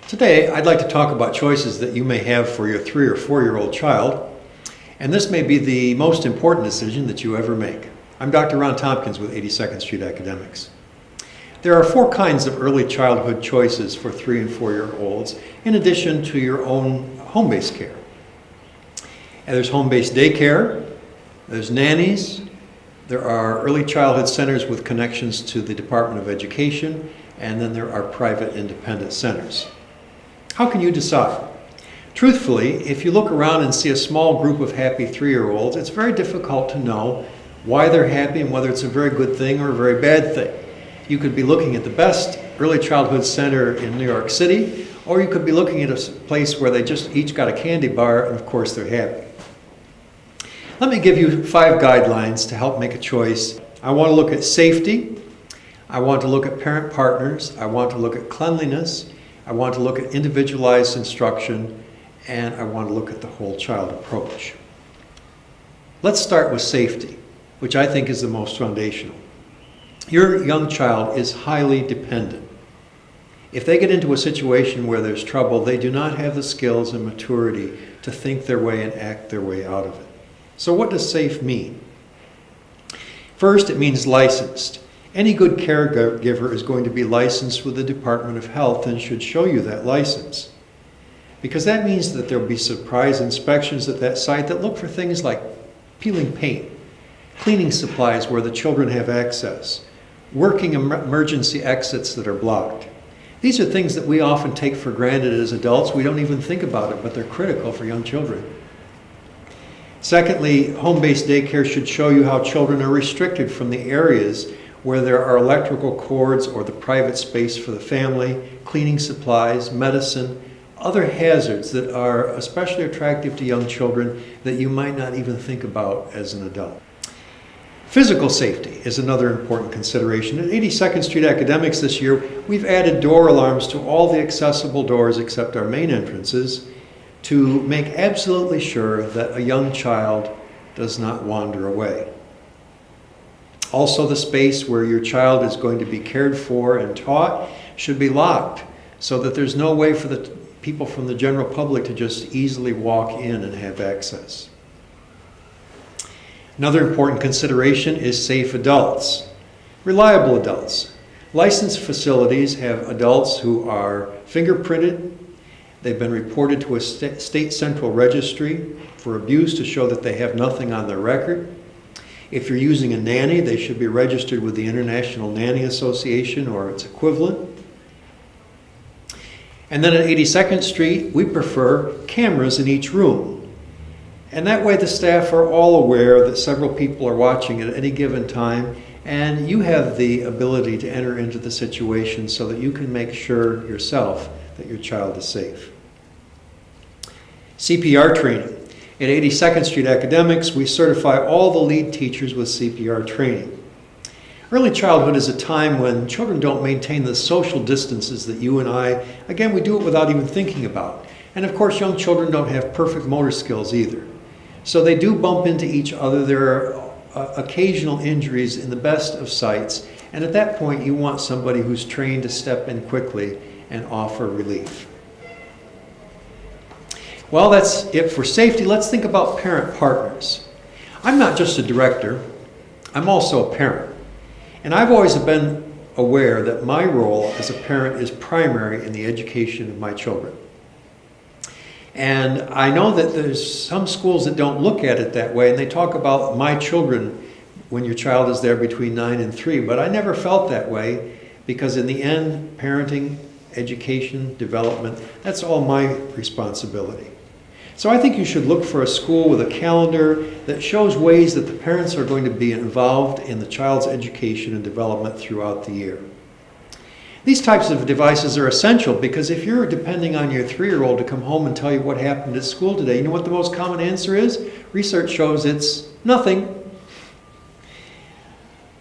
Today, I'd like to talk about choices that you may have for your 3 or 4-year-old child, and this may be the most important decision that you ever make. I'm Dr. Ron Tompkins with 82nd Street Academics. There are 4 kinds of early childhood choices for 3 and 4-year-olds, in addition to your own home-based care. And there's home-based daycare, there's nannies, there are early childhood centers with connections to the Department of Education, and then there are private independent centers. How can you decide? Truthfully, if you look around and see a small group of happy 3-year-olds, it's very difficult to know why they're happy and whether it's a very good thing or a very bad thing. You could be looking at the best early childhood center in New York City, or you could be looking at a place where they just each got a candy bar and of course they're happy. Let me give you 5 guidelines to help make a choice. I want to look at safety, I want to look at parent partners, I want to look at cleanliness, I want to look at individualized instruction, and I want to look at the whole child approach. Let's start with safety, which I think is the most foundational. Your young child is highly dependent. If they get into a situation where there's trouble, they do not have the skills and maturity to think their way and act their way out of it. So what does safe mean? First, it means licensed. Any good caregiver is going to be licensed with the Department of Health and should show you that license. Because that means that there will be surprise inspections at that site that look for things like peeling paint, cleaning supplies where the children have access, working emergency exits that are blocked. These are things that we often take for granted as adults. We don't even think about it, but they're critical for young children. Secondly, home-based daycare should show you how children are restricted from the areas where there are electrical cords or the private space for the family, cleaning supplies, medicine, other hazards that are especially attractive to young children that you might not even think about as an adult. Physical safety is another important consideration. At 82nd Street Academics this year, we've added door alarms to all the accessible doors except our main entrances to make absolutely sure that a young child does not wander away. Also, the space where your child is going to be cared for and taught should be locked so that there's no way for the people from the general public to just easily walk in and have access. Another important consideration is safe adults, reliable adults. Licensed facilities have adults who are fingerprinted. They've been reported to a state central registry for abuse to show that they have nothing on their record. If you're using a nanny, they should be registered with the International Nanny Association or its equivalent. And then at 82nd Street, we prefer cameras in each room. And that way the staff are all aware that several people are watching at any given time, and you have the ability to enter into the situation so that you can make sure yourself that your child is safe. CPR training. At 82nd Street Academics, we certify all the lead teachers with CPR training. Early childhood is a time when children don't maintain the social distances that you and I, again, we do it without even thinking about. And of course, young children don't have perfect motor skills either. So they do bump into each other. There are occasional injuries in the best of sites. And at that point, you want somebody who's trained to step in quickly and offer relief. Well, that's it for safety. Let's think about parent partners. I'm not just a director, I'm also a parent. And I've always been aware that my role as a parent is primary in the education of my children. And I know that there's some schools that don't look at it that way, and they talk about my children when your child is there between 9 and 3, but I never felt that way because in the end, parenting, education, development, that's all my responsibility. So I think you should look for a school with a calendar that shows ways that the parents are going to be involved in the child's education and development throughout the year. These types of devices are essential because if you're depending on your 3-year-old to come home and tell you what happened at school today, you know what the most common answer is? Research shows it's nothing.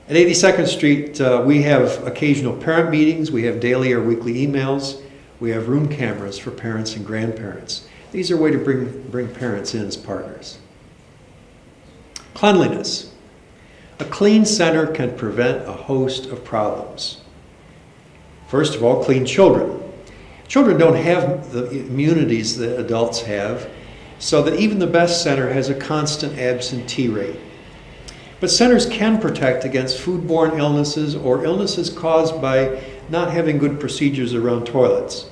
At 82nd Street, we have occasional parent meetings, we have daily or weekly emails, we have room cameras for parents and grandparents. These are a way to bring parents in as partners. Cleanliness. A clean center can prevent a host of problems. First of all, clean children. Children don't have the immunities that adults have, so that even the best center has a constant absentee rate. But centers can protect against foodborne illnesses or illnesses caused by not having good procedures around toilets.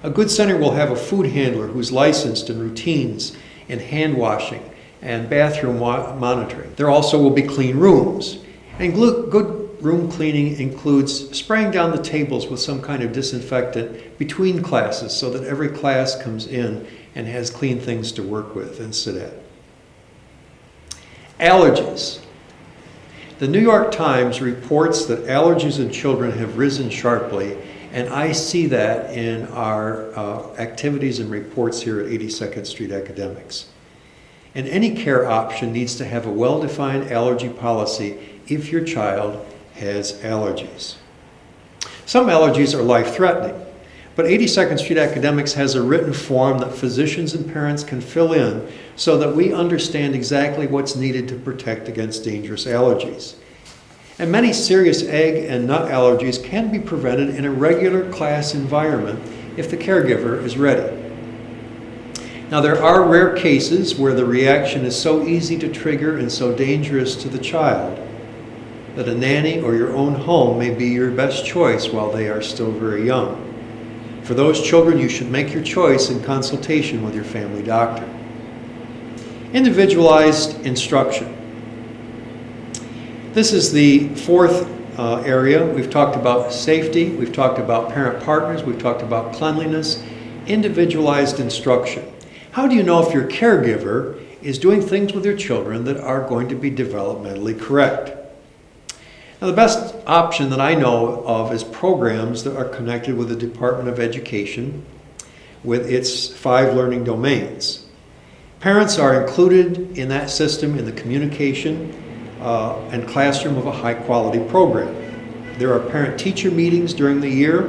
A good center will have a food handler who's licensed in routines in hand washing and bathroom monitoring. There also will be clean rooms. And good room cleaning includes spraying down the tables with some kind of disinfectant between classes so that every class comes in and has clean things to work with and sit at. Allergies. The New York Times reports that allergies in children have risen sharply, and I see that in our activities and reports here at 82nd Street Academics. And any care option needs to have a well-defined allergy policy if your child has allergies. Some allergies are life-threatening, but 82nd Street Academics has a written form that physicians and parents can fill in so that we understand exactly what's needed to protect against dangerous allergies. And many serious egg and nut allergies can be prevented in a regular class environment if the caregiver is ready. Now, there are rare cases where the reaction is so easy to trigger and so dangerous to the child that a nanny or your own home may be your best choice while they are still very young. For those children, you should make your choice in consultation with your family doctor. Individualized instruction. This is the fourth area. We've talked about safety, we've talked about parent partners, we've talked about cleanliness. Individualized instruction. How do you know if your caregiver is doing things with your children that are going to be developmentally correct? Now, the best option that I know of is programs that are connected with the Department of Education with its 5 learning domains. Parents are included in that system in the communication and classroom of a high-quality program. There are parent-teacher meetings during the year,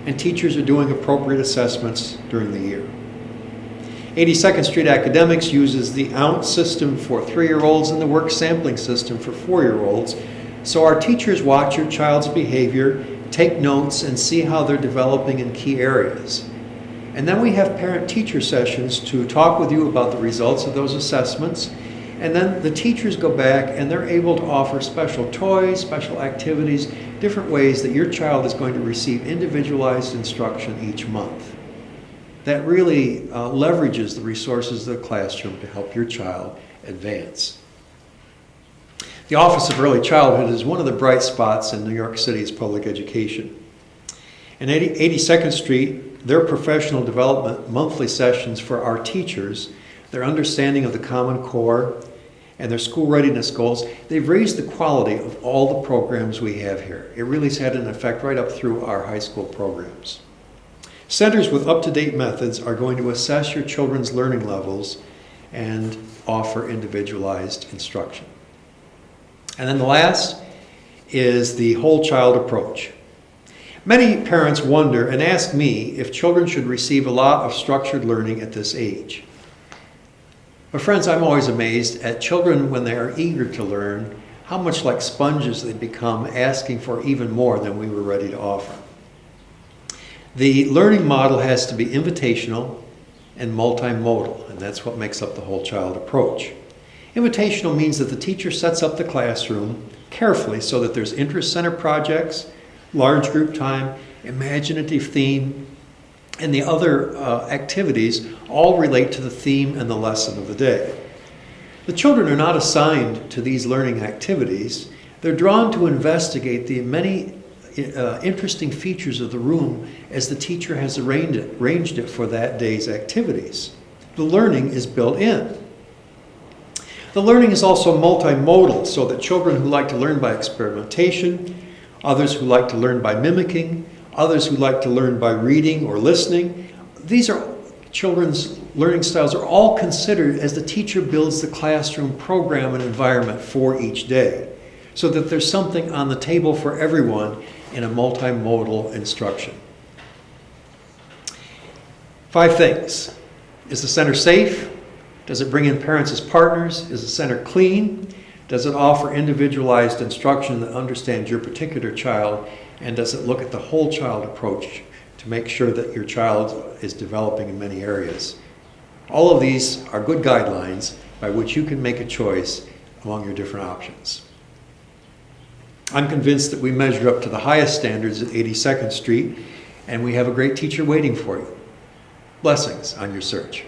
and teachers are doing appropriate assessments during the year. 82nd Street Academics uses the OUNT system for 3-year-olds and the work sampling system for 4-year-olds. So our teachers watch your child's behavior, take notes, and see how they're developing in key areas. And then we have parent-teacher sessions to talk with you about the results of those assessments. And then the teachers go back and they're able to offer special toys, special activities, different ways that your child is going to receive individualized instruction each month. That really leverages the resources of the classroom to help your child advance. The Office of Early Childhood is one of the bright spots in New York City's public education. And 82nd Street, their professional development monthly sessions for our teachers, their understanding of the Common Core, and their school readiness goals, they've raised the quality of all the programs we have here. It really has had an effect right up through our high school programs. Centers with up-to-date methods are going to assess your children's learning levels and offer individualized instruction. And then the last is the whole child approach. Many parents wonder and ask me if children should receive a lot of structured learning at this age. But friends, I'm always amazed at children when they are eager to learn, how much like sponges they become, asking for even more than we were ready to offer. The learning model has to be invitational and multimodal, and that's what makes up the whole child approach. Invitational means that the teacher sets up the classroom carefully so that there's interest center projects, large group time, imaginative theme, and the other activities all relate to the theme and the lesson of the day. The children are not assigned to these learning activities. They're drawn to investigate the many interesting features of the room as the teacher has arranged it for that day's activities. The learning is built in. The learning is also multimodal, so that children who like to learn by experimentation, others who like to learn by mimicking, others who like to learn by reading or listening, these are children's learning styles are all considered as the teacher builds the classroom program and environment for each day, so that there's something on the table for everyone in a multimodal instruction. 5 things. Is the center safe? Does it bring in parents as partners? Is the center clean? Does it offer individualized instruction that understands your particular child? And does it look at the whole child approach to make sure that your child is developing in many areas. All of these are good guidelines by which you can make a choice among your different options. I'm convinced that we measure up to the highest standards at 82nd Street, and we have a great teacher waiting for you. Blessings on your search.